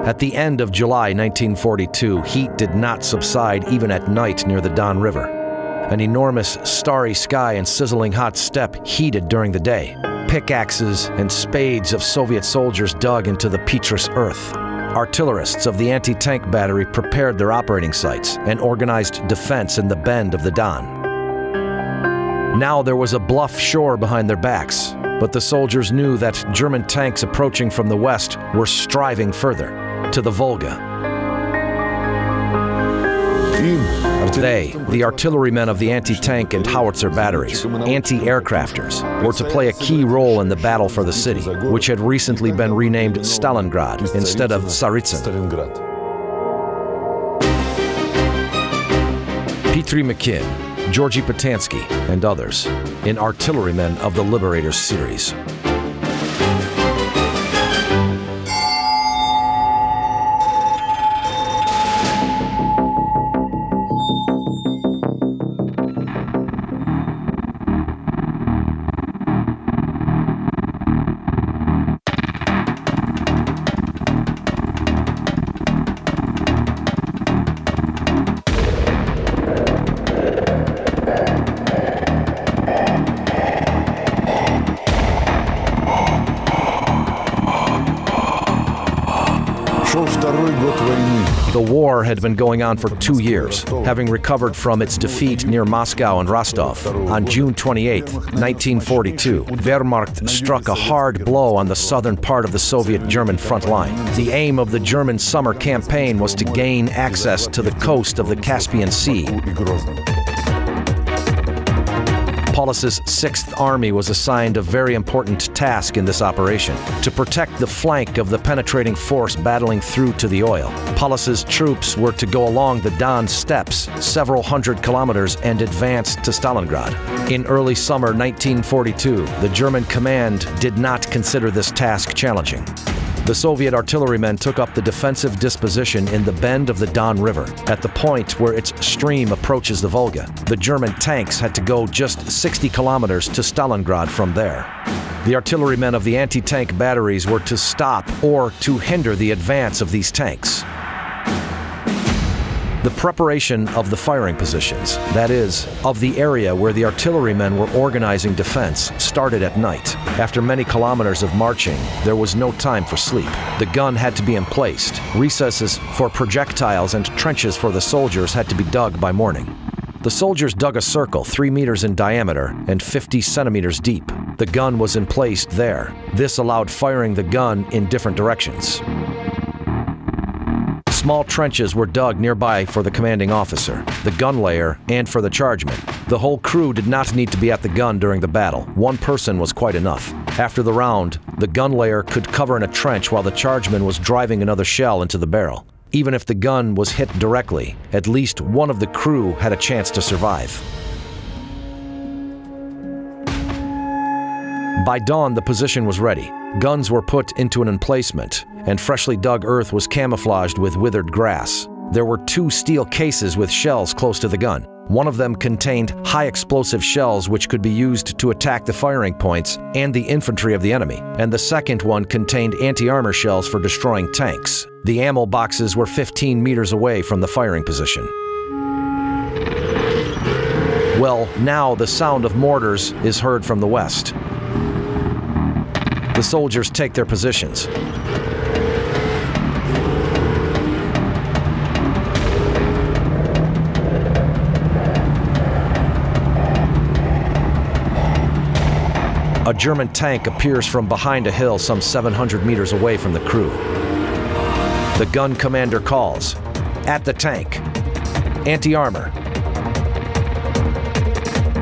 At the end of July 1942, heat did not subside even at night near the Don River. An enormous starry sky and sizzling hot steppe heated during the day. Pickaxes and spades of Soviet soldiers dug into the petrous earth. Artillerists of the anti-tank battery prepared their operating sites and organized defense in the bend of the Don. Now there was a bluff shore behind their backs, but the soldiers knew that German tanks approaching from the west were striving further, to the Volga. They, the artillerymen of the anti-tank and howitzer batteries, anti-aircrafters, were to play a key role in the battle for the city, which had recently been renamed Stalingrad instead of Tsaritsyn. Petri McKinn, Georgy Patansky, and others in Artillerymen of the Liberators series. The war had been going on for 2 years, having recovered from its defeat near Moscow and Rostov. On June 28, 1942, Wehrmacht struck a hard blow on the southern part of the Soviet-German front line. The aim of the German summer campaign was to gain access to the coast of the Caspian Sea. Paulus's 6th Army was assigned a very important task in this operation, to protect the flank of the penetrating force battling through to the oil. Paulus's troops were to go along the Don steppes, several hundred kilometers, and advance to Stalingrad. In early summer 1942, the German command did not consider this task challenging. The Soviet artillerymen took up the defensive disposition in the bend of the Don River, at the point where its stream approaches the Volga. The German tanks had to go just 60 kilometers to Stalingrad from there. The artillerymen of the anti-tank batteries were to stop or to hinder the advance of these tanks. The preparation of the firing positions, that is, of the area where the artillerymen were organizing defense, started at night. After many kilometers of marching, there was no time for sleep. The gun had to be emplaced. Recesses for projectiles and trenches for the soldiers had to be dug by morning. The soldiers dug a circle 3 meters in diameter and 50 centimeters deep. The gun was emplaced there. This allowed firing the gun in different directions. Small trenches were dug nearby for the commanding officer, the gun layer, and for the chargeman. The whole crew did not need to be at the gun during the battle. One person was quite enough. After the round, the gun layer could cover in a trench while the chargeman was driving another shell into the barrel. Even if the gun was hit directly, at least one of the crew had a chance to survive. By dawn, the position was ready. Guns were put into an emplacement, and freshly dug earth was camouflaged with withered grass. There were 2 steel cases with shells close to the gun. One of them contained high-explosive shells which could be used to attack the firing points and the infantry of the enemy, and the second one contained anti-armor shells for destroying tanks. The ammo boxes were 15 meters away from the firing position. Well, now the sound of mortars is heard from the west. The soldiers take their positions. A German tank appears from behind a hill some 700 meters away from the crew. The gun commander calls, "At the tank. Anti-armor."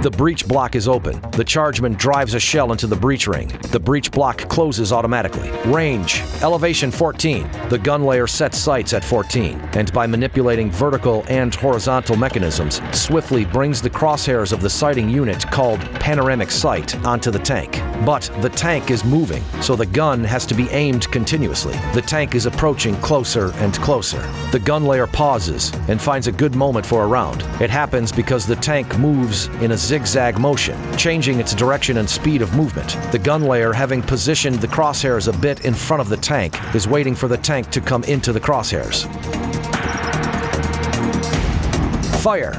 The breech block is open. The chargeman drives a shell into the breech ring. The breech block closes automatically. Range, elevation 14. The gun layer sets sights at 14, and by manipulating vertical and horizontal mechanisms, swiftly brings the crosshairs of the sighting unit called panoramic sight onto the tank. But the tank is moving, so the gun has to be aimed continuously. The tank is approaching closer and closer. The gun layer pauses and finds a good moment for a round. It happens because the tank moves in a zigzag motion, changing its direction and speed of movement. The gun layer, having positioned the crosshairs a bit in front of the tank, is waiting for the tank to come into the crosshairs. Fire!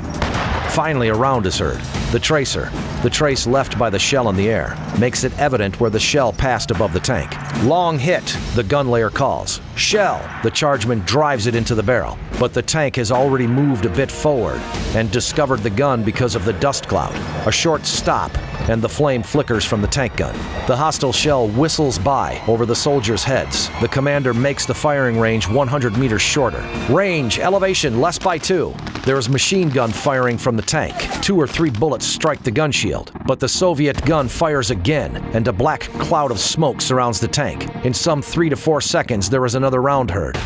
Finally, a round is heard. The tracer, the trace left by the shell in the air, makes it evident where the shell passed above the tank. Long hit, the gun layer calls. Shell, the chargeman drives it into the barrel. But the tank has already moved a bit forward and discovered the gun because of the dust cloud. A short stop, and the flame flickers from the tank gun. The hostile shell whistles by over the soldiers' heads. The commander makes the firing range 100 meters shorter. Range, elevation, less by 2. There is machine gun firing from the tank. 2 or 3 bullets strike the gun shield, but the Soviet gun fires again, and a black cloud of smoke surrounds the tank. In some 3 to 4 seconds, there is another round heard.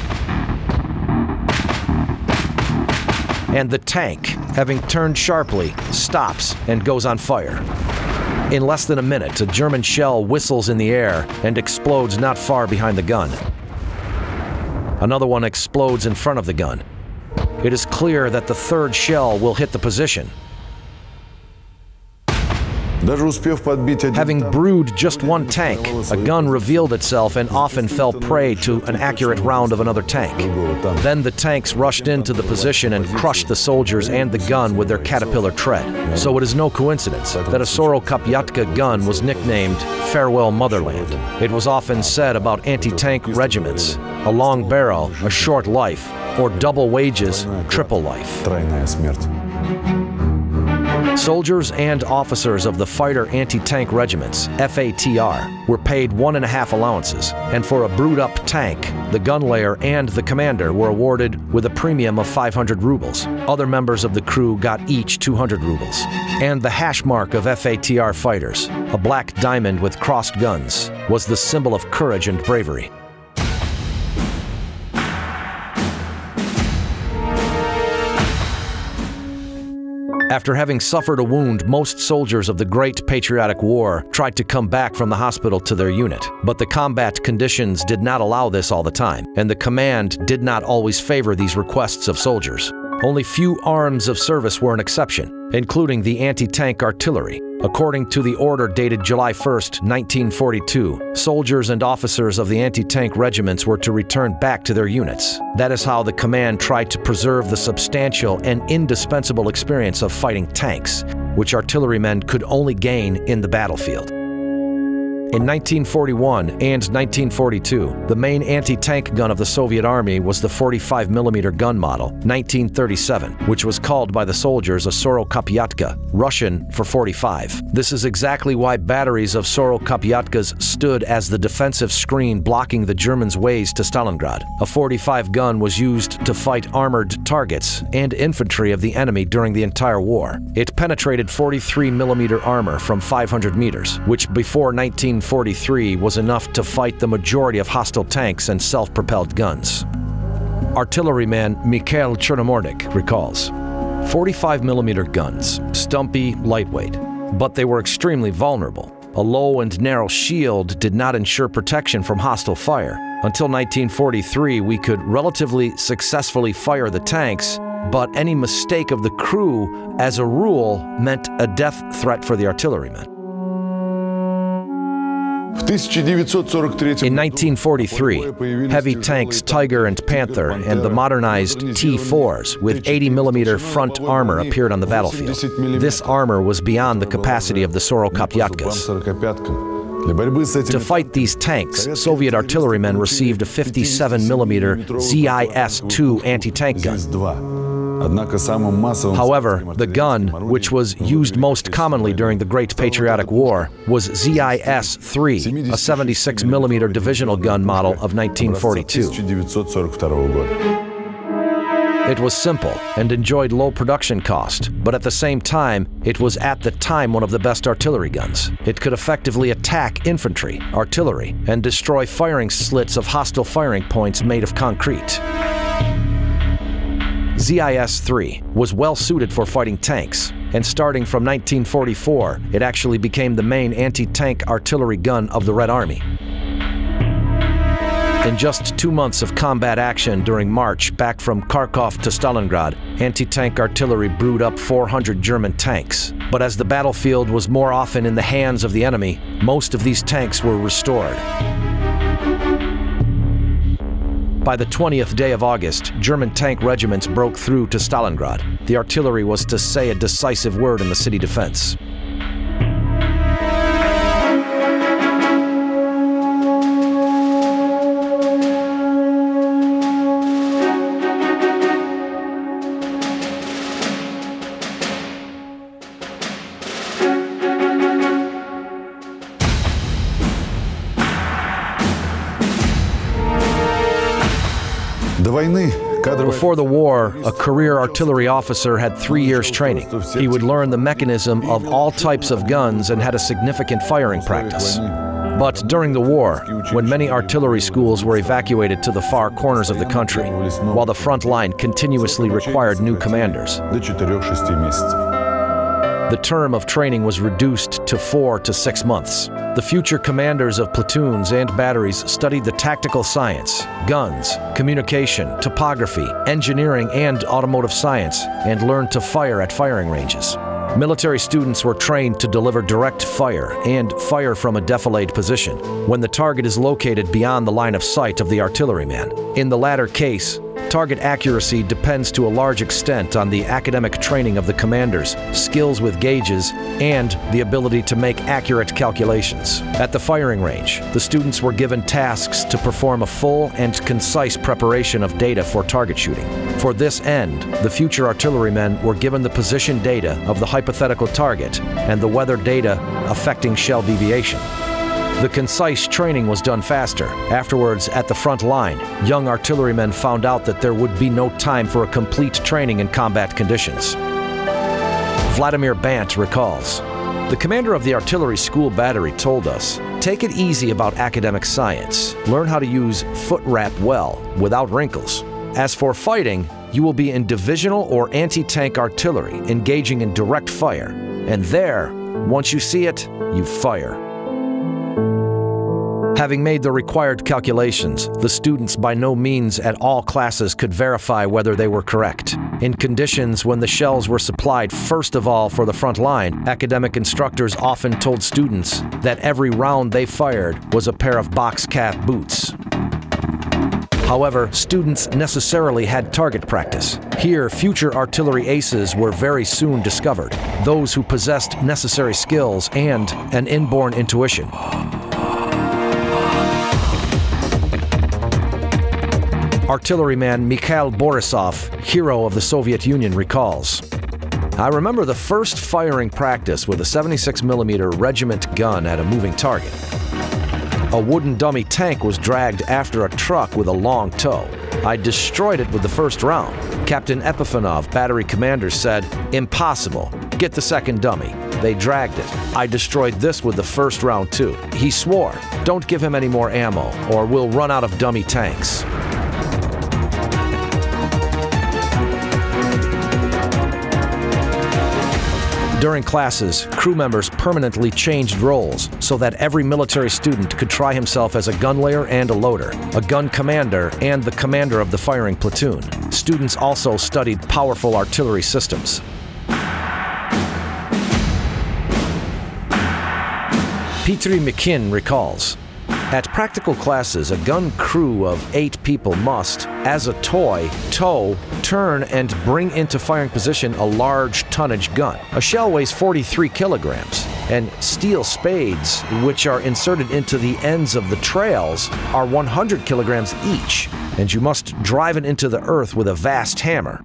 And the tank, having turned sharply, stops and goes on fire. In less than a minute, a German shell whistles in the air and explodes not far behind the gun. Another one explodes in front of the gun. It is clear that the third shell will hit the position. Having brewed just one tank, a gun revealed itself and often fell prey to an accurate round of another tank. Then the tanks rushed into the position and crushed the soldiers and the gun with their caterpillar tread. So it is no coincidence that a Sorokapiatka gun was nicknamed Farewell Motherland. It was often said about anti-tank regiments: a long barrel, a short life, or double wages, triple life. Soldiers and officers of the fighter anti-tank regiments, FATR, were paid 1.5 allowances, and for a brewed-up tank, the gun layer and the commander were awarded with a premium of 500 rubles. Other members of the crew got each 200 rubles. And the hash mark of FATR fighters, a black diamond with crossed guns, was the symbol of courage and bravery. After having suffered a wound, most soldiers of the Great Patriotic War tried to come back from the hospital to their unit. But the combat conditions did not allow this all the time, and the command did not always favor these requests of soldiers. Only few arms of service were an exception, including the anti-tank artillery. According to the order dated July 1, 1942, soldiers and officers of the anti-tank regiments were to return back to their units. That is how the command tried to preserve the substantial and indispensable experience of fighting tanks, which artillerymen could only gain in the battlefield. In 1941 and 1942, the main anti-tank gun of the Soviet Army was the 45mm gun model, 1937, which was called by the soldiers a Sorokapiatka, Russian for 45. This is exactly why batteries of Sorokapiatkas stood as the defensive screen blocking the Germans' ways to Stalingrad. A 45 gun was used to fight armored targets and infantry of the enemy during the entire war. It penetrated 43mm armor from 500 meters, which before 1943 was enough to fight the majority of hostile tanks and self-propelled guns. Artilleryman Mikhail Chernomordik recalls, 45mm guns, stumpy, lightweight, but they were extremely vulnerable. A low and narrow shield did not ensure protection from hostile fire. Until 1943, we could relatively successfully fire the tanks, but any mistake of the crew, as a rule, meant a death threat for the artillerymen. In 1943, heavy tanks Tiger and Panther and the modernized T-4s with 80mm front armor appeared on the battlefield. This armor was beyond the capacity of the Sorokapiatkas. To fight these tanks, Soviet artillerymen received a 57mm ZIS-2 anti-tank gun. However, the gun, which was used most commonly during the Great Patriotic War, was ZIS-3, a 76mm divisional gun model of 1942. It was simple and enjoyed low production cost, but at the same time, it was at the time one of the best artillery guns. It could effectively attack infantry, artillery, and destroy firing slits of hostile firing points made of concrete. ZIS-3 was well suited for fighting tanks. and starting from 1944, it actually became the main anti-tank artillery gun of the Red Army. In just 2 months of combat action during March back from Kharkov to Stalingrad, anti-tank artillery brewed up 400 German tanks. But as the battlefield was more often in the hands of the enemy, most of these tanks were restored. By the 20th day of August, German tank regiments broke through to Stalingrad. The artillery was to say a decisive word in the city defense. Before the war, a career artillery officer had 3 years training. He would learn the mechanism of all types of guns and had a significant firing practice. But during the war, when many artillery schools were evacuated to the far corners of the country, while the front line continuously required new commanders, the term of training was reduced to 4 to 6 months. The future commanders of platoons and batteries studied the tactical science, guns, communication, topography, engineering, and automotive science, and learned to fire at firing ranges. Military students were trained to deliver direct fire and fire from a defilade position when the target is located beyond the line of sight of the artilleryman. In the latter case, target accuracy depends to a large extent on the academic training of the commanders, skills with gauges, and the ability to make accurate calculations. At the firing range, the students were given tasks to perform a full and concise preparation of data for target shooting. For this end, the future artillerymen were given the position data of the hypothetical target and the weather data affecting shell deviation. The concise training was done faster. Afterwards, at the front line, young artillerymen found out that there would be no time for a complete training in combat conditions. Vladimir Bant recalls, "The commander of the artillery school battery told us, take it easy about academic science. Learn how to use foot wrap well, without wrinkles. As for fighting, you will be in divisional or anti-tank artillery, engaging in direct fire. And there, once you see it, you fire." Having made the required calculations, the students by no means at all classes could verify whether they were correct. In conditions when the shells were supplied first of all for the front line, academic instructors often told students that every round they fired was a pair of box calf boots. However, students necessarily had target practice. Here, future artillery aces were very soon discovered, those who possessed necessary skills and an inborn intuition. Artilleryman Mikhail Borisov, hero of the Soviet Union, recalls, "I remember the first firing practice with a 76mm regiment gun at a moving target. A wooden dummy tank was dragged after a truck with a long tow. I destroyed it with the first round. Captain Epifanov, battery commander, said, 'Impossible. Get the second dummy.' They dragged it. I destroyed this with the first round too. He swore, 'Don't give him any more ammo, or we'll run out of dummy tanks.'" During classes, crew members permanently changed roles so that every military student could try himself as a gun layer and a loader, a gun commander, and the commander of the firing platoon. Students also studied powerful artillery systems. Petri Mikin recalls, "At practical classes, a gun crew of 8 people must, as a toy, tow, turn, and bring into firing position a large tonnage gun. A shell weighs 43 kilograms, and steel spades, which are inserted into the ends of the trails, are 100 kilograms each, and you must drive it into the earth with a vast hammer."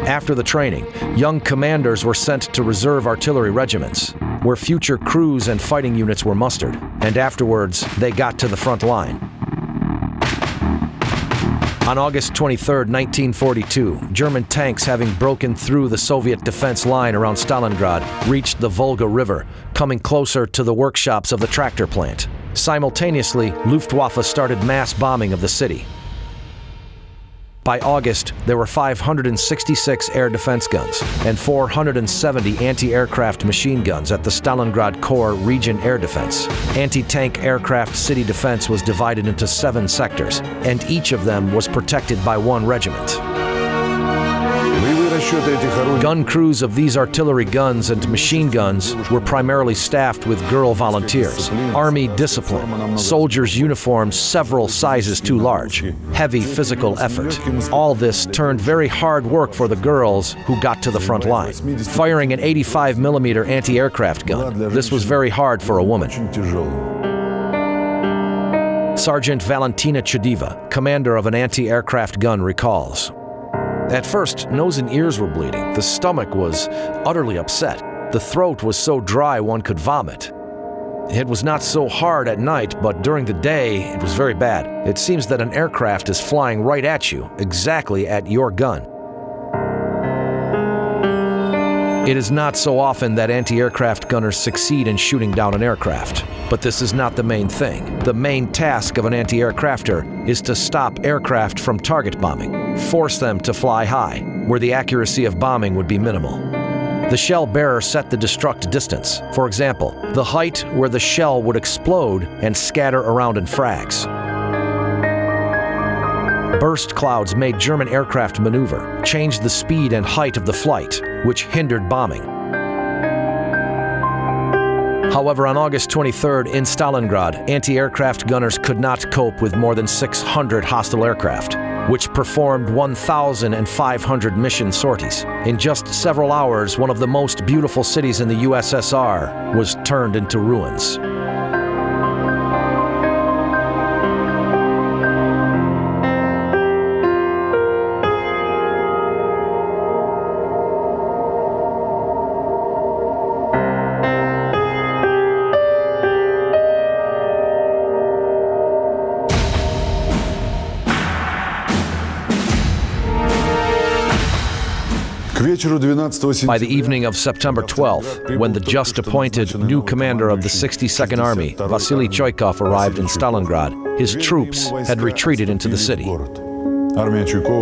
After the training, young commanders were sent to reserve artillery regiments, where future crews and fighting units were mustered, and afterwards they got to the front line. On August 23, 1942, German tanks, having broken through the Soviet defense line around Stalingrad, reached the Volga River, coming closer to the workshops of the tractor plant. Simultaneously, Luftwaffe started mass bombing of the city. By August, there were 566 air defense guns and 470 anti-aircraft machine guns at the Stalingrad Corps Region Air Defense. Anti-tank aircraft city defense was divided into 7 sectors, and each of them was protected by 1 regiment. Gun crews of these artillery guns and machine guns were primarily staffed with girl volunteers. Army discipline, soldiers' uniforms several sizes too large, heavy physical effort. All this turned very hard work for the girls who got to the front line. Firing an 85mm anti-aircraft gun, this was very hard for a woman. Sergeant Valentina Chudiva, commander of an anti-aircraft gun, recalls. At first, nose and ears were bleeding. The stomach was utterly upset. The throat was so dry one could vomit. It was not so hard at night, but during the day, it was very bad. It seems that an aircraft is flying right at you, exactly at your gun. It is not so often that anti-aircraft gunners succeed in shooting down an aircraft. But this is not the main thing. The main task of an anti-aircrafter is to stop aircraft from target bombing, force them to fly high, where the accuracy of bombing would be minimal. The shell bearer set the destruct distance. For example, the height where the shell would explode and scatter around in frags. Burst clouds made German aircraft maneuver, changed the speed and height of the flight, which hindered bombing. However, on August 23rd in Stalingrad, anti-aircraft gunners could not cope with more than 600 hostile aircraft, which performed 1,500 mission sorties. In just several hours, one of the most beautiful cities in the USSR was turned into ruins. By the evening of September 12th, when the just-appointed new commander of the 62nd Army, Vasily Choykov, arrived in Stalingrad, his troops had retreated into the city.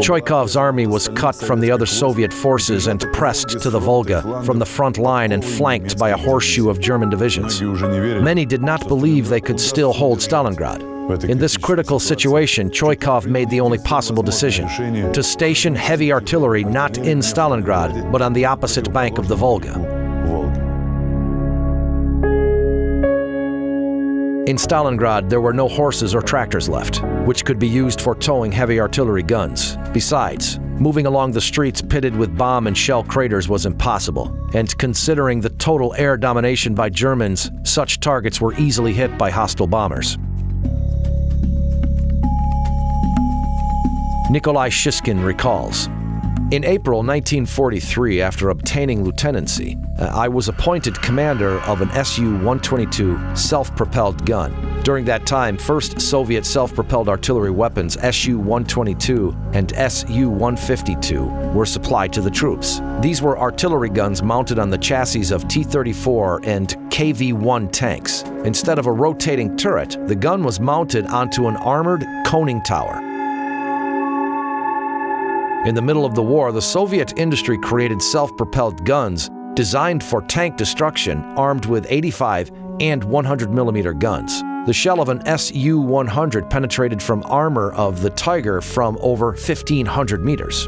Choykov's army was cut from the other Soviet forces and pressed to the Volga from the front line and flanked by a horseshoe of German divisions. Many did not believe they could still hold Stalingrad. In this critical situation, Choykov made the only possible decision: to station heavy artillery not in Stalingrad, but on the opposite bank of the Volga. In Stalingrad, there were no horses or tractors left, which could be used for towing heavy artillery guns. Besides, moving along the streets pitted with bomb and shell craters was impossible, and considering the total air domination by Germans, such targets were easily hit by hostile bombers. Nikolai Shishkin recalls, "In April 1943, after obtaining lieutenancy, I was appointed commander of an Su-122 self-propelled gun. During that time, first Soviet self-propelled artillery weapons Su-122 and Su-152 were supplied to the troops. These were artillery guns mounted on the chassis of T-34 and KV-1 tanks. Instead of a rotating turret, the gun was mounted onto an armored coning tower. In the middle of the war, the Soviet industry created self-propelled guns designed for tank destruction, armed with 85 and 100mm guns. The shell of an Su-100 penetrated from armor of the Tiger from over 1,500 meters.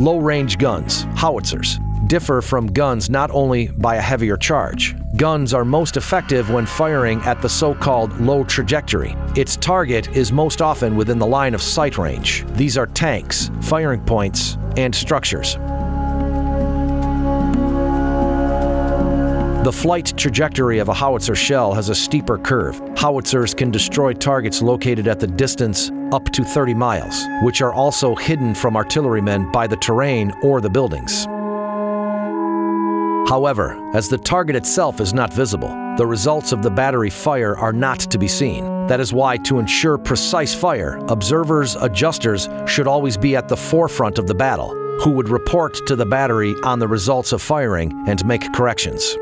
Low-range guns, howitzers, differ from guns not only by a heavier charge. Guns are most effective when firing at the so-called low trajectory. Its target is most often within the line of sight range. These are tanks, firing points, and structures. The flight trajectory of a howitzer shell has a steeper curve. Howitzers can destroy targets located at the distance up to 30 miles, which are also hidden from artillerymen by the terrain or the buildings. However, as the target itself is not visible, the results of the battery fire are not to be seen. That is why, to ensure precise fire, observers, adjusters should always be at the forefront of the battle, who would report to the battery on the results of firing and make corrections.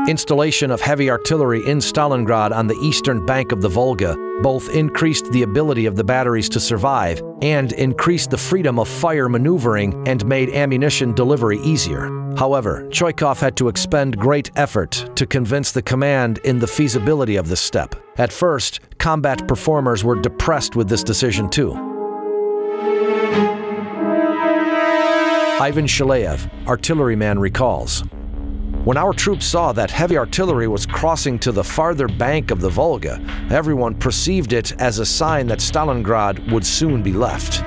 Installation of heavy artillery in Stalingrad on the eastern bank of the Volga both increased the ability of the batteries to survive and increased the freedom of fire maneuvering and made ammunition delivery easier. However, Chuikov had to expend great effort to convince the command in the feasibility of this step. At first, combat performers were depressed with this decision too. Ivan Shaleyev, artilleryman, recalls, "When our troops saw that heavy artillery was crossing to the farther bank of the Volga, everyone perceived it as a sign that Stalingrad would soon be left."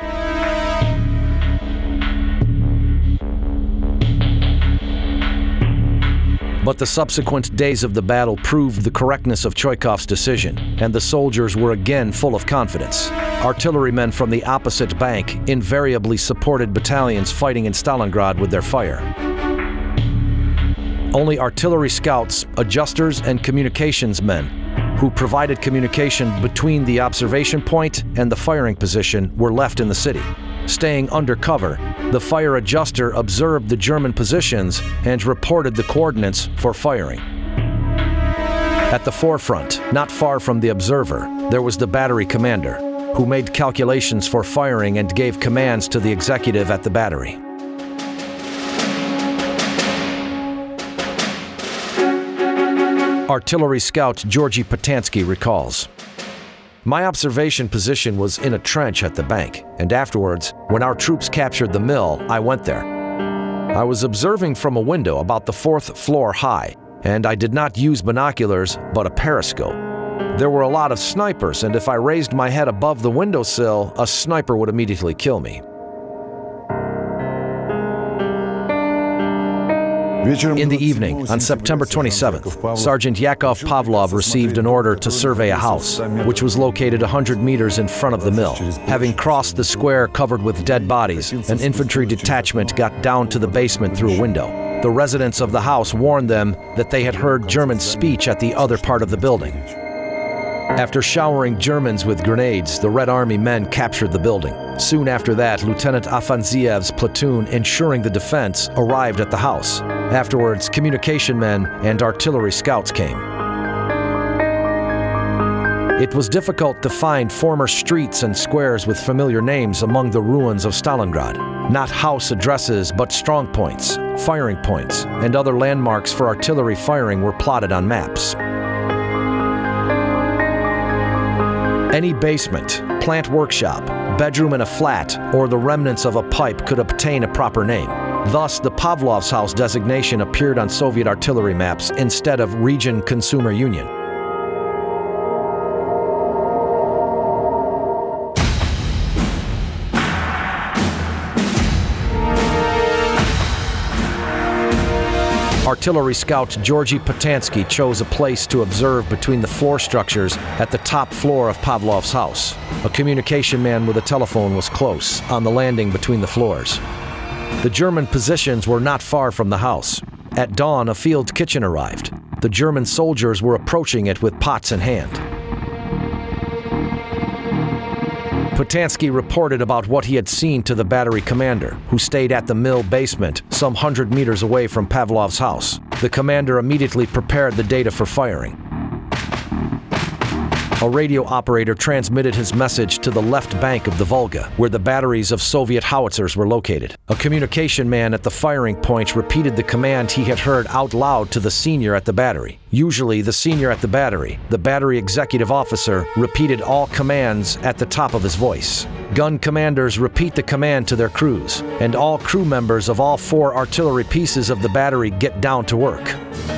But the subsequent days of the battle proved the correctness of Chuikov's decision, and the soldiers were again full of confidence. Artillerymen from the opposite bank invariably supported battalions fighting in Stalingrad with their fire. Only artillery scouts, adjusters, and communications men, who provided communication between the observation point and the firing position, were left in the city. Staying undercover, the fire adjuster observed the German positions and reported the coordinates for firing. At the forefront, not far from the observer, there was the battery commander, who made calculations for firing and gave commands to the executive at the battery. Artillery scout Georgy Patansky recalls, "My observation position was in a trench at the bank, and afterwards, when our troops captured the mill, I went there. I was observing from a window about the 4th floor high, and I did not use binoculars, but a periscope. There were a lot of snipers, and if I raised my head above the windowsill, a sniper would immediately kill me." In the evening, on September 27th, Sergeant Yakov Pavlov received an order to survey a house, which was located 100 meters in front of the mill. Having crossed the square covered with dead bodies, an infantry detachment got down to the basement through a window. The residents of the house warned them that they had heard German speech at the other part of the building. After showering Germans with grenades, the Red Army men captured the building. Soon after that, Lieutenant Afanziev's platoon, ensuring the defense, arrived at the house. Afterwards, communication men and artillery scouts came. It was difficult to find former streets and squares with familiar names among the ruins of Stalingrad. Not house addresses, but strong points, firing points, and other landmarks for artillery firing were plotted on maps. Any basement, plant workshop, bedroom in a flat, or the remnants of a pipe could obtain a proper name. Thus, the Pavlov's house designation appeared on Soviet artillery maps instead of Region Consumer Union. Artillery scout Georgy Patansky chose a place to observe between the floor structures at the top floor of Pavlov's house. A communication man with a telephone was close, on the landing between the floors. The German positions were not far from the house. At dawn, a field kitchen arrived. The German soldiers were approaching it with pots in hand. Patansky reported about what he had seen to the battery commander, who stayed at the mill basement some 100 meters away from Pavlov's house. The commander immediately prepared the data for firing. A radio operator transmitted his message to the left bank of the Volga, where the batteries of Soviet howitzers were located. A communication man at the firing point repeated the command he had heard out loud to the senior at the battery. Usually, the senior at the battery executive officer, repeated all commands at the top of his voice. Gun commanders repeat the command to their crews, and all crew members of all 4 artillery pieces of the battery get down to work.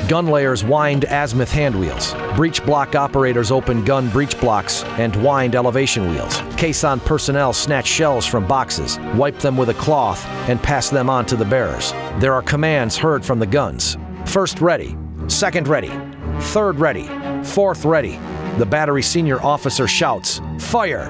Gun layers wind azimuth hand wheels. Breech block operators open gun breech blocks and wind elevation wheels. Caisson personnel snatch shells from boxes, wipe them with a cloth, and pass them on to the bearers. There are commands heard from the guns. First ready, second ready, third ready, fourth ready. The battery senior officer shouts, "Fire!"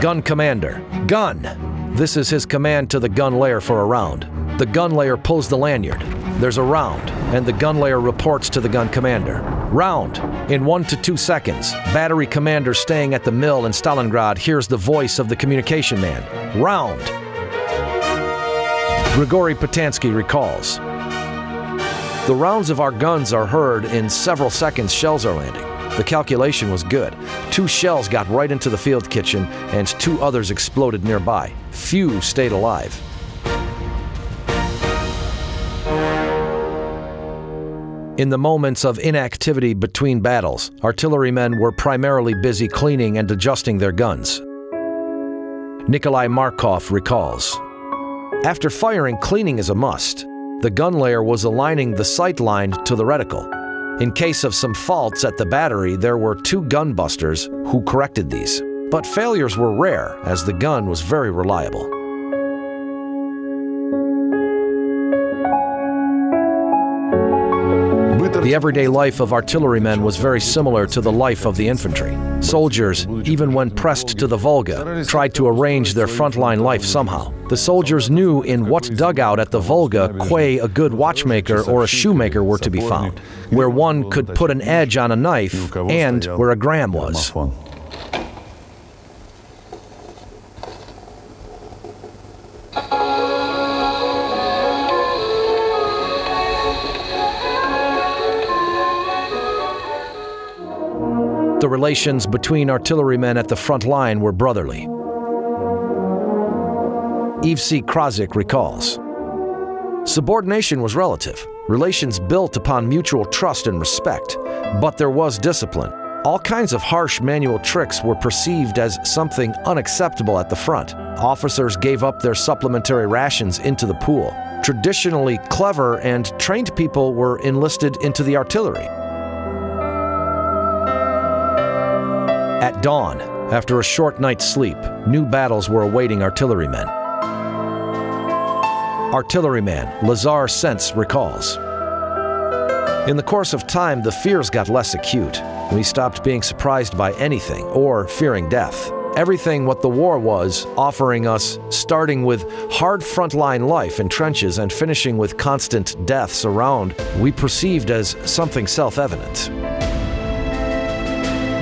Gun commander, gun! This is his command to the gun layer for a round. The gun layer pulls the lanyard. There's a round, and the gun layer reports to the gun commander. Round. In 1 to 2 seconds, battery commander staying at the mill in Stalingrad hears the voice of the communication man. Round. Grigory Patansky recalls, "The rounds of our guns are heard in several seconds shells are landing. The calculation was good. 2 shells got right into the field kitchen, and 2 others exploded nearby. Few stayed alive. In the moments of inactivity between battles, artillerymen were primarily busy cleaning and adjusting their guns. Nikolai Markov recalls, "After firing, cleaning is a must. The gun layer was aligning the sight line to the reticle. In case of some faults at the battery, there were 2 gun busters who corrected these. But failures were rare, as the gun was very reliable." The everyday life of artillerymen was very similar to the life of the infantry. Soldiers, even when pressed to the Volga, tried to arrange their frontline life somehow. The soldiers knew in what dugout at the Volga a good watchmaker or a shoemaker were to be found, where one could put an edge on a knife and where a gram was. The relations between artillerymen at the front line were brotherly. Evsey Krazik recalls, "Subordination was relative, relations built upon mutual trust and respect, but there was discipline. All kinds of harsh manual tricks were perceived as something unacceptable at the front. Officers gave up their supplementary rations into the pool. Traditionally clever and trained people were enlisted into the artillery. At dawn, after a short night's sleep, new battles were awaiting artillerymen." Artilleryman Lazar Sents recalls, "In the course of time, the fears got less acute. We stopped being surprised by anything or fearing death. Everything what the war was offering us, starting with hard frontline life in trenches and finishing with constant deaths around, we perceived as something self-evident."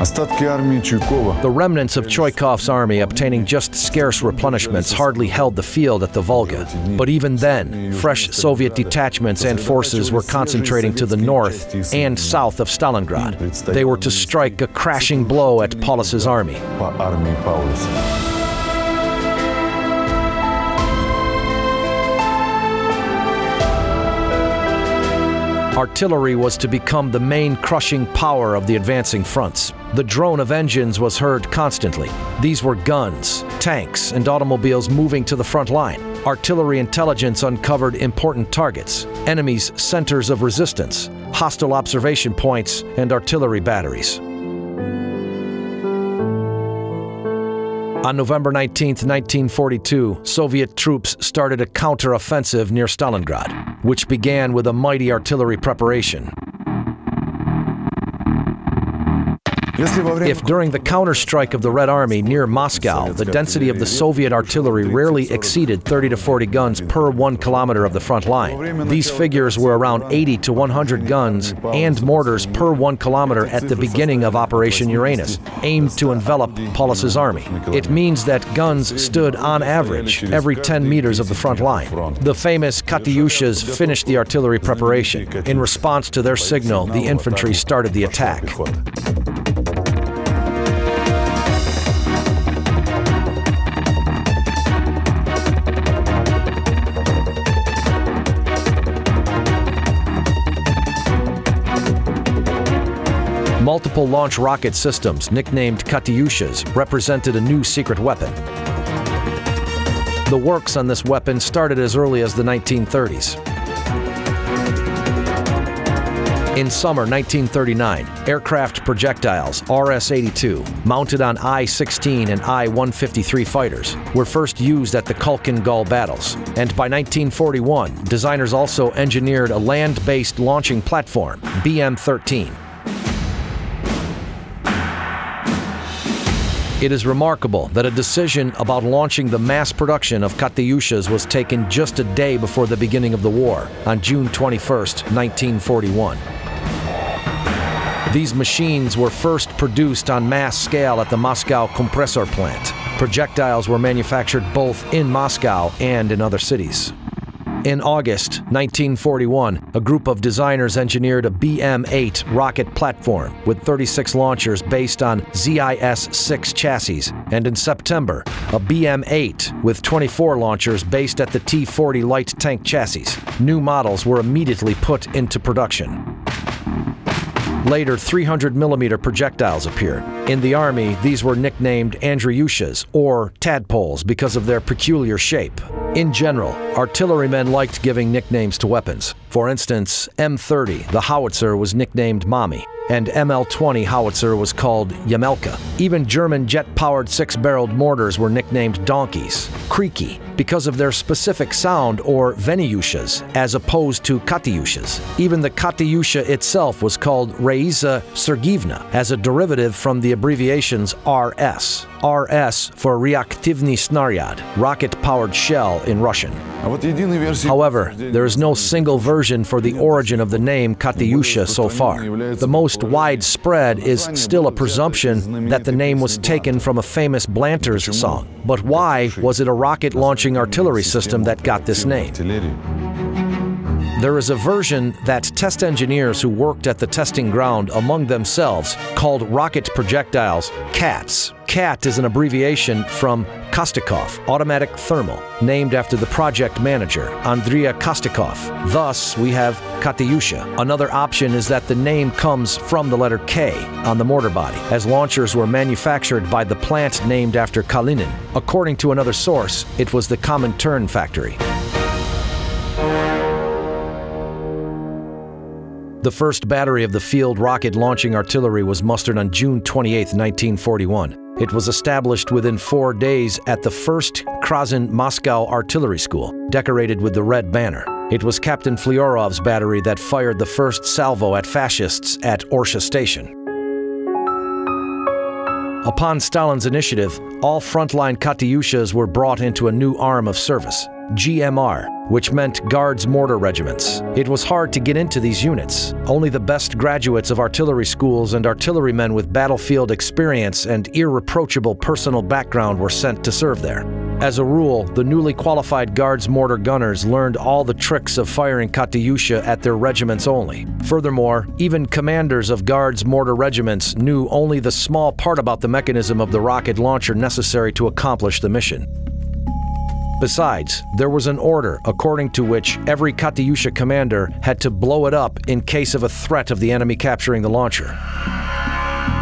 The remnants of Choikov's army, obtaining just scarce replenishments, hardly held the field at the Volga. But even then, fresh Soviet detachments and forces were concentrating to the north and south of Stalingrad. They were to strike a crashing blow at Paulus's army. Artillery was to become the main crushing power of the advancing fronts. The drone of engines was heard constantly. These were guns, tanks, and automobiles moving to the front line. Artillery intelligence uncovered important targets, enemies' centers of resistance, hostile observation points, and artillery batteries. On November 19, 1942, Soviet troops started a counter-offensive near Stalingrad, which began with a mighty artillery preparation. If during the counterstrike of the Red Army near Moscow, the density of the Soviet artillery rarely exceeded 30 to 40 guns per 1 kilometer of the front line, these figures were around 80 to 100 guns and mortars per 1 kilometer at the beginning of Operation Uranus, aimed to envelop Paulus's army. It means that guns stood on average every 10 meters of the front line. The famous Katyushas finished the artillery preparation. In response to their signal, the infantry started the attack. Multiple launch rocket systems, nicknamed Katyushas, represented a new secret weapon. The works on this weapon started as early as the 1930s. In summer 1939, aircraft projectiles RS-82, mounted on I-16 and I-153 fighters, were first used at the Kulkin Gul battles. And by 1941, designers also engineered a land-based launching platform, BM-13. It is remarkable that a decision about launching the mass production of Katyushas was taken just a day before the beginning of the war, on June 21, 1941. These machines were first produced on mass scale at the Moscow compressor plant. Projectiles were manufactured both in Moscow and in other cities. In August 1941, a group of designers engineered a BM-8 rocket platform with 36 launchers based on ZIS-6 chassis, and in September, a BM-8 with 24 launchers based at the T-40 light tank chassis. New models were immediately put into production. Later, 300mm projectiles appeared. In the Army, these were nicknamed Andreyushas, or tadpoles, because of their peculiar shape. In general, artillerymen liked giving nicknames to weapons. For instance, M30, the howitzer, was nicknamed Mommy, and ML-20 howitzer was called Yamelka. Even German jet-powered six-barreled mortars were nicknamed donkeys, Kriki, because of their specific sound, or Veniushas, as opposed to Katyushas. Even the Katyusha itself was called Raisa Sergievna, as a derivative from the abbreviations RS. RS for Reaktivny Snaryad, rocket-powered shell in Russian. However, there is no single version for the origin of the name Katyusha so far. The most widespread is still a presumption that the name was taken from a famous Blanters song. But why was it a rocket-launching artillery system that got this name? There is a version that test engineers who worked at the testing ground among themselves called rocket projectiles CATs. CAT is an abbreviation from Kostikov, Automatic Thermal, named after the project manager, Andriy Kostikov. Thus, we have Katyusha. Another option is that the name comes from the letter K on the mortar body, as launchers were manufactured by the plant named after Kalinin. According to another source, it was the Comintern factory. The first battery of the field rocket launching artillery was mustered on June 28, 1941. It was established within 4 days at the 1st Krasny Moscow Artillery School, decorated with the Red Banner. It was Captain Flyorov's battery that fired the first salvo at fascists at Orsha Station. Upon Stalin's initiative, all frontline Katyushas were brought into a new arm of service, GMR, which meant Guards Mortar Regiments. It was hard to get into these units. Only the best graduates of artillery schools and artillerymen with battlefield experience and irreproachable personal background were sent to serve there. As a rule, the newly qualified Guards Mortar gunners learned all the tricks of firing Katyusha at their regiments only. Furthermore, even commanders of Guards Mortar Regiments knew only the small part about the mechanism of the rocket launcher necessary to accomplish the mission. Besides, there was an order according to which every Katyusha commander had to blow it up in case of a threat of the enemy capturing the launcher.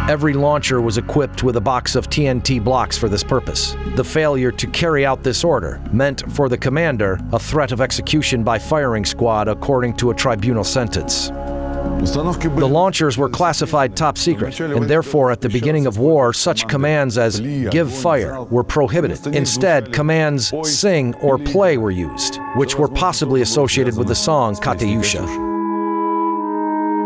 Every launcher was equipped with a box of TNT blocks for this purpose. The failure to carry out this order meant for the commander a threat of execution by firing squad according to a tribunal sentence. The launchers were classified top secret, and therefore at the beginning of war, such commands as "give fire" were prohibited. Instead, commands "sing" or "play" were used, which were possibly associated with the song Katyusha.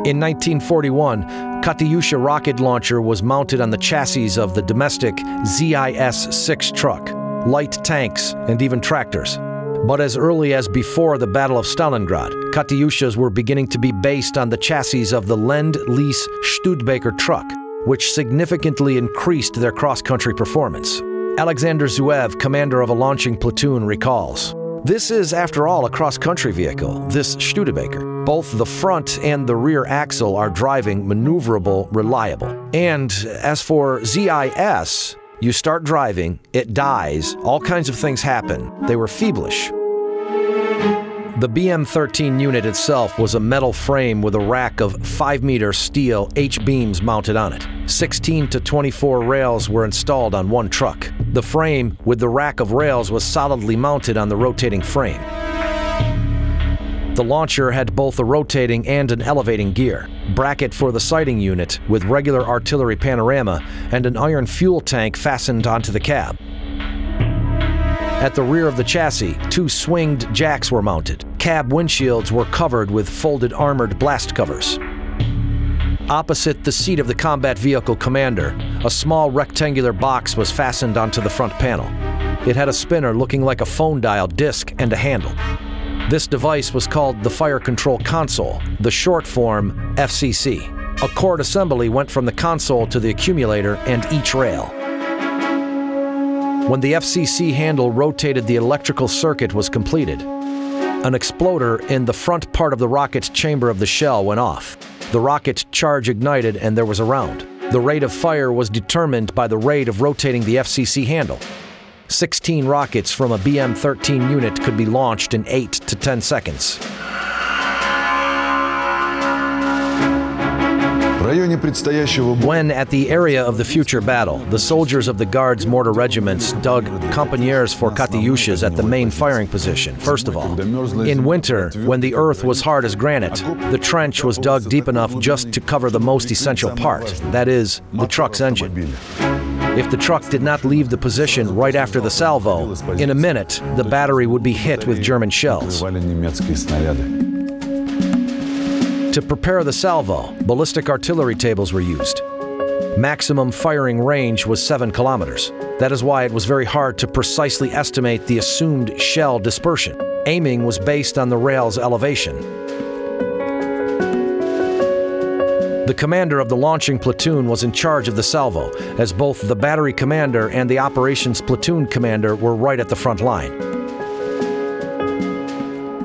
In 1941, Katyusha rocket launcher was mounted on the chassis of the domestic ZIS-6 truck, light tanks, and even tractors. But as early as before the Battle of Stalingrad, Katyushas were beginning to be based on the chassis of the Lend-Lease Studebaker truck, which significantly increased their cross-country performance. Alexander Zuev, commander of a launching platoon, recalls, "This is, after all, a cross-country vehicle, this Studebaker. Both the front and the rear axle are driving, maneuverable, reliable. And as for ZIS, you start driving, it dies, all kinds of things happen. They were feverish." The BM-13 unit itself was a metal frame with a rack of 5-meter steel H-beams mounted on it. 16 to 24 rails were installed on one truck. The frame with the rack of rails was solidly mounted on the rotating frame. The launcher had both a rotating and an elevating gear, bracket for the sighting unit with regular artillery panorama, and an iron fuel tank fastened onto the cab. At the rear of the chassis, 2 swinged jacks were mounted. Cab windshields were covered with folded armored blast covers. Opposite the seat of the combat vehicle commander, a small rectangular box was fastened onto the front panel. It had a spinner looking like a phone dial disc and a handle. This device was called the Fire Control Console, the short form FCC. A cord assembly went from the console to the accumulator and each rail. When the FCC handle rotated, the electrical circuit was completed. An exploder in the front part of the rocket's chamber of the shell went off. The rocket charge ignited and there was a round. The rate of fire was determined by the rate of rotating the FCC handle. 16 rockets from a BM-13 unit could be launched in 8 to 10 seconds. When at the area of the future battle, the soldiers of the Guards mortar regiments dug campanières for Katyushas at the main firing position, first of all. In winter, when the earth was hard as granite, the trench was dug deep enough just to cover the most essential part, that is, the truck's engine. If the truck did not leave the position right after the salvo, in a minute, the battery would be hit with German shells. To prepare the salvo, ballistic artillery tables were used. Maximum firing range was 7 kilometers. That is why it was very hard to precisely estimate the assumed shell dispersion. Aiming was based on the rail's elevation. The commander of the launching platoon was in charge of the salvo, as both the battery commander and the operations platoon commander were right at the front line.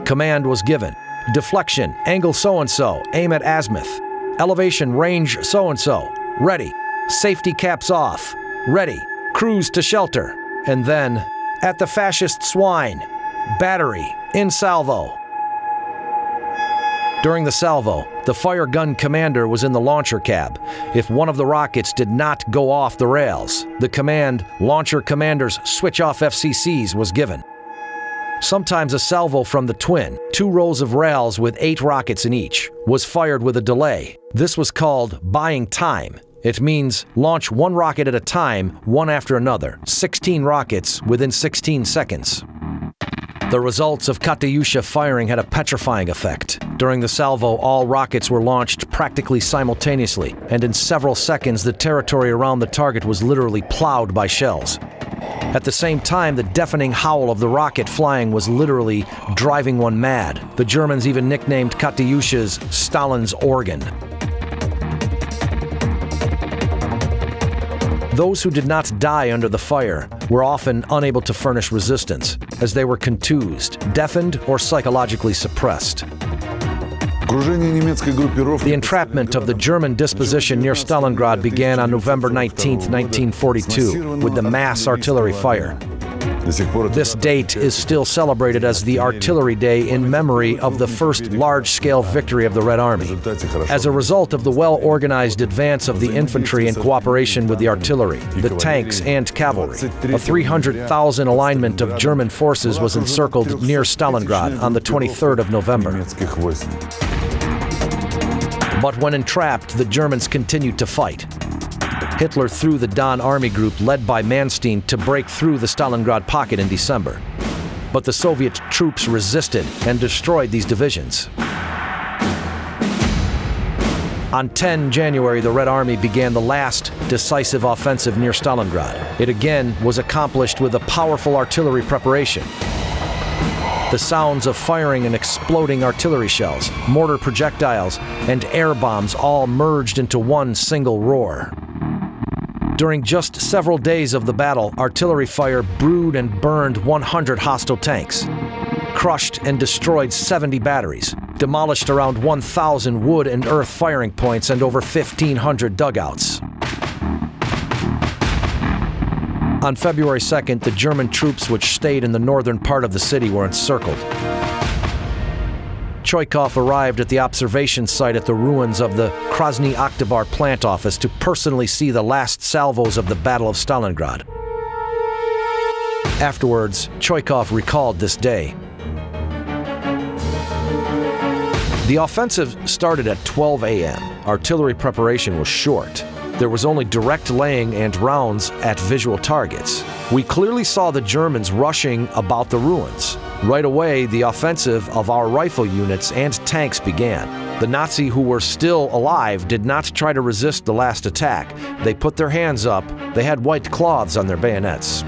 Command was given. Deflection, angle so-and-so, aim at azimuth. Elevation, range so-and-so, ready. Safety caps off, ready. Cruise to shelter. And then, at the fascist swine, battery, in salvo. During the salvo, the fire gun commander was in the launcher cab. If one of the rockets did not go off the rails, the command, launcher commanders switch off FCCs was given. Sometimes a salvo from the twin, 2 rows of rails with 8 rockets in each, was fired with a delay. This was called buying time. It means launch 1 rocket at a time, one after another, 16 rockets within 16 seconds. The results of Katyusha firing had a petrifying effect. During the salvo, all rockets were launched practically simultaneously, and in several seconds the territory around the target was literally plowed by shells. At the same time, the deafening howl of the rocket flying was literally driving one mad. The Germans even nicknamed Katyushas Stalin's organ. Those who did not die under the fire were often unable to furnish resistance, as they were contused, deafened, or psychologically suppressed. The entrapment of the German disposition near Stalingrad began on November 19, 1942, with the mass artillery fire. This date is still celebrated as the Artillery Day in memory of the first large-scale victory of the Red Army. As a result of the well-organized advance of the infantry in cooperation with the artillery, the tanks, and cavalry, a 300,000 alignment of German forces was encircled near Stalingrad on the 23rd of November. But when entrapped, the Germans continued to fight. Hitler threw the Don Army Group led by Manstein to break through the Stalingrad pocket in December. But the Soviet troops resisted and destroyed these divisions. On 10 January, the Red Army began the last decisive offensive near Stalingrad. It again was accomplished with a powerful artillery preparation. The sounds of firing and exploding artillery shells, mortar projectiles, and air bombs all merged into one single roar. During just several days of the battle, artillery fire brewed and burned 100 hostile tanks, crushed and destroyed 70 batteries, demolished around 1,000 wood and earth firing points and over 1,500 dugouts. On February 2nd, the German troops which stayed in the northern part of the city were encircled. Choikov arrived at the observation site at the ruins of the Krasny Oktyabr plant office to personally see the last salvos of the Battle of Stalingrad. Afterwards, Choikov recalled this day. The offensive started at 12 a.m. Artillery preparation was short. There was only direct laying and rounds at visual targets. We clearly saw the Germans rushing about the ruins. Right away, the offensive of our rifle units and tanks began. The Nazi who were still alive did not try to resist the last attack. They put their hands up. They had white cloths on their bayonets.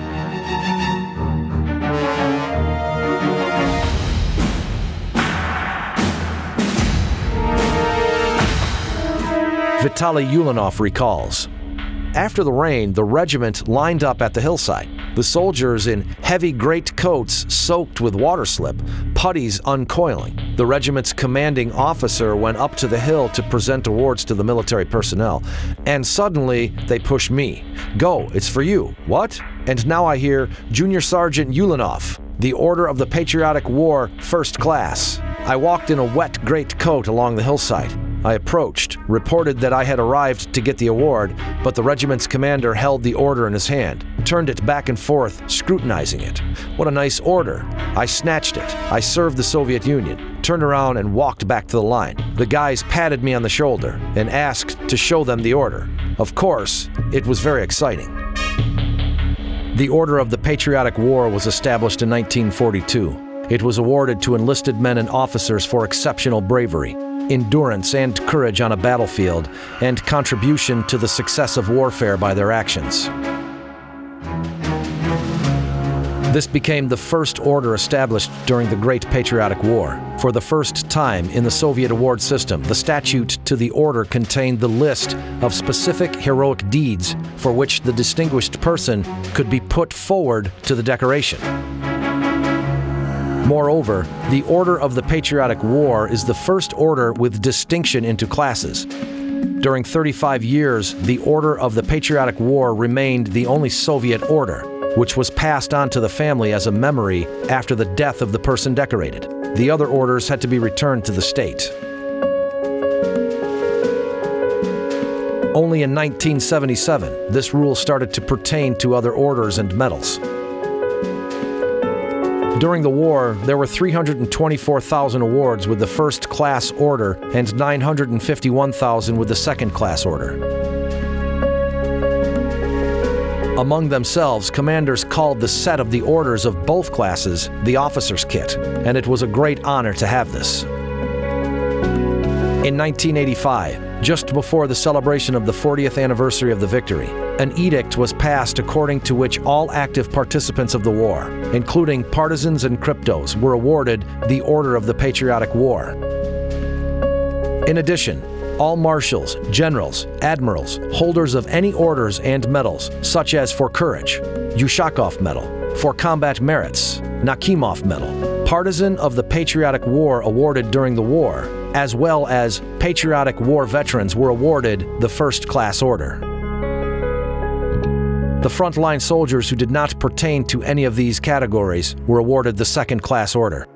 Vitaly Ulanov recalls, "After the rain, the regiment lined up at the hillside. The soldiers in heavy greatcoats soaked with water slip, puttees uncoiling. The regiment's commanding officer went up to the hill to present awards to the military personnel, and suddenly they push me. Go, it's for you. What? And now I hear Junior Sergeant Ulanov, the Order of the Patriotic War, First Class. I walked in a wet greatcoat along the hillside. I approached, reported that I had arrived to get the award, but the regiment's commander held the order in his hand, turned it back and forth, scrutinizing it. What a nice order. I snatched it. I served the Soviet Union, turned around and walked back to the line. The guys patted me on the shoulder and asked to show them the order. Of course, it was very exciting. The Order of the Patriotic War was established in 1942. It was awarded to enlisted men and officers for exceptional bravery, endurance and courage on a battlefield, and contribution to the success of warfare by their actions. This became the first order established during the Great Patriotic War. For the first time in the Soviet award system, the statute to the order contained the list of specific heroic deeds for which the distinguished person could be put forward to the decoration. Moreover, the Order of the Patriotic War is the first order with distinction into classes. During 35 years, the Order of the Patriotic War remained the only Soviet order, which was passed on to the family as a memory after the death of the person decorated. The other orders had to be returned to the state. Only in 1977, this rule started to pertain to other orders and medals. During the war, there were 324,000 awards with the First Class Order and 951,000 with the Second Class Order. Among themselves, commanders called the set of the orders of both classes the officer's kit, and it was a great honor to have this. In 1985, just before the celebration of the 40th anniversary of the victory, an edict was passed according to which all active participants of the war, including partisans and cryptos, were awarded the Order of the Patriotic War. In addition, all marshals, generals, admirals, holders of any orders and medals, such as for courage, Ushakov Medal, for combat merits, Nakhimov Medal, Partisan of the Patriotic War awarded during the war, as well as patriotic war veterans were awarded the First Class Order. The frontline soldiers who did not pertain to any of these categories were awarded the Second Class Order.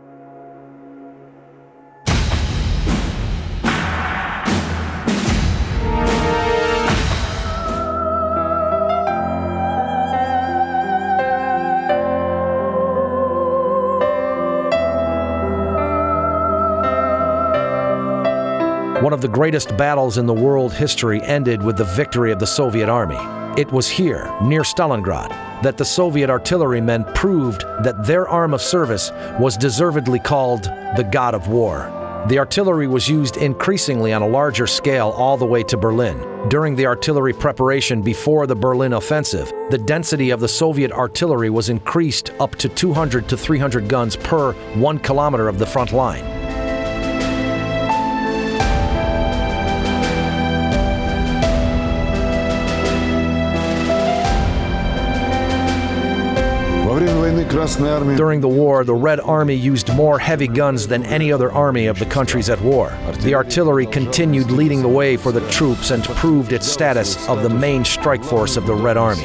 One of the greatest battles in the world history ended with the victory of the Soviet Army. It was here, near Stalingrad, that the Soviet artillerymen proved that their arm of service was deservedly called the God of War. The artillery was used increasingly on a larger scale all the way to Berlin. During the artillery preparation before the Berlin offensive, the density of the Soviet artillery was increased up to 200 to 300 guns per 1 kilometer of the front line. During the war, the Red Army used more heavy guns than any other army of the countries at war. The artillery continued leading the way for the troops and proved its status of the main strike force of the Red Army.